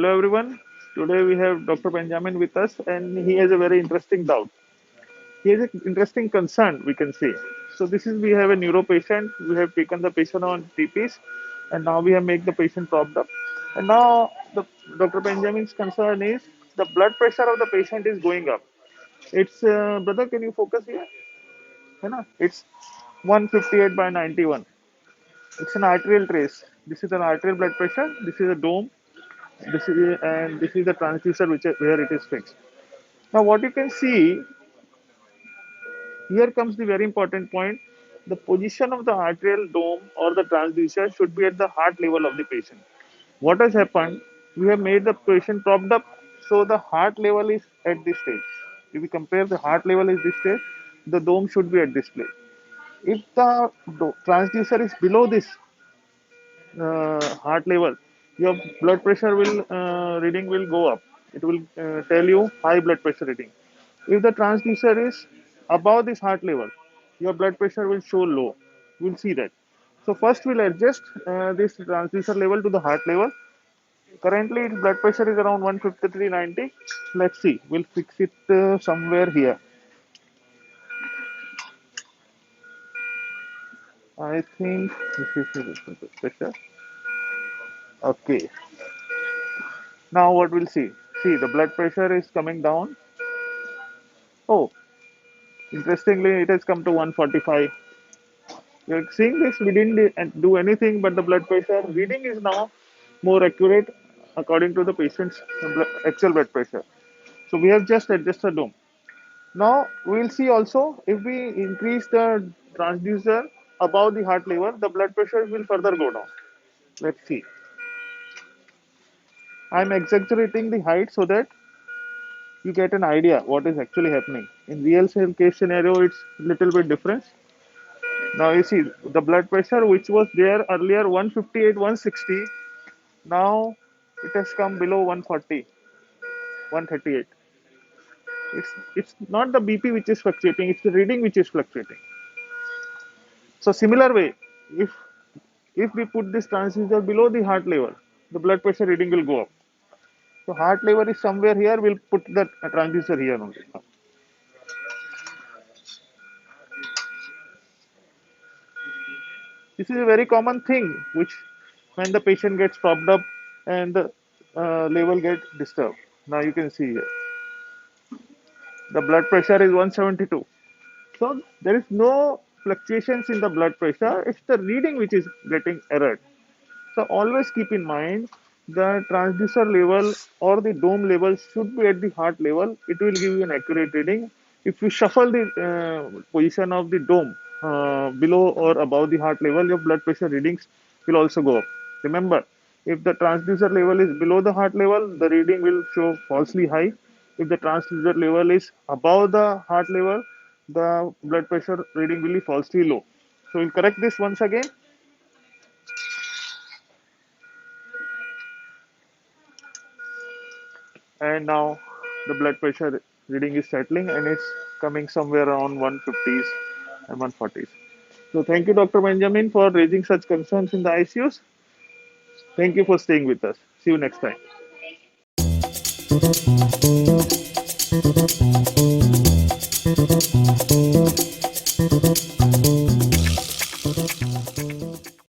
Hello everyone. Today we have Dr. Benjamin with us, and he has a very interesting doubt. He has an interesting concern, we can say. So this is we have a neuro patient. We have taken the patient on TPs, and now we have made the patient propped up. And now the Dr. Benjamin's concern is the blood pressure of the patient is going up. It's brother, can you focus here? है ना? It's 158 by 91. It's an arterial trace. This is an arterial blood pressure. This is a dome. This is the transducer where it is fixed. Now what you can see here comes the very important point. The position of the arterial dome or the transducer should be at the heart level of the patient. What has happened? We have made the patient propped up, so the heart level is at this stage. If we compare the heart level is this stage, the dome should be at this place. If the transducer is below this heart level, your blood pressure will reading will go up. It will tell you high blood pressure reading. If the transducer is above this heart level, your blood pressure will show low. We'll see that. So first we'll adjust this transducer level to the heart level. Currently its blood pressure is around 153/90. Let's see. We'll fix it somewhere here. I think this is the blood pressure. Okay. Now what we'll see? See, the blood pressure is coming down. Oh, interestingly, it has come to 145. You're seeing this? We didn't do anything, but the blood pressure reading is now more accurate according to the patient's actual blood pressure. So we have just adjusted dome. Now we'll see also if we increase the transducer above the heart level, the blood pressure will further go down. Let's see. I'm exaggerating the height so that you get an idea what is actually happening. In real case scenario, it's little bit different. Now you see the blood pressure which was there earlier 158, 160. Now it has come below 140, 138. It's not the BP which is fluctuating, it's the reading which is fluctuating. So similar way, if we put this transducer below the heart level, the blood pressure reading will go up. So heart level is somewhere here, we'll put the transducer here only. This is a very common thing which when the patient gets propped up and the level gets disturbed. Now you can see here. The blood pressure is 172. So there is no fluctuations in the blood pressure. It's the reading which is getting errored. So always keep in mind the transducer level or the dome level should be at the heart level. It will give you an accurate reading. If you shuffle the position of the dome below or above the heart level, your blood pressure readings will also go up. Remember, if the transducer level is below the heart level, the reading will show falsely high. If the transducer level is above the heart level, the blood pressure reading will be falsely low. So we'll correct this once again. And now the blood pressure reading is settling and it's coming somewhere around 150s and 140s. So thank you, Dr. Benjamin, for raising such concerns in the ICUs. Thank you for staying with us. See you next time.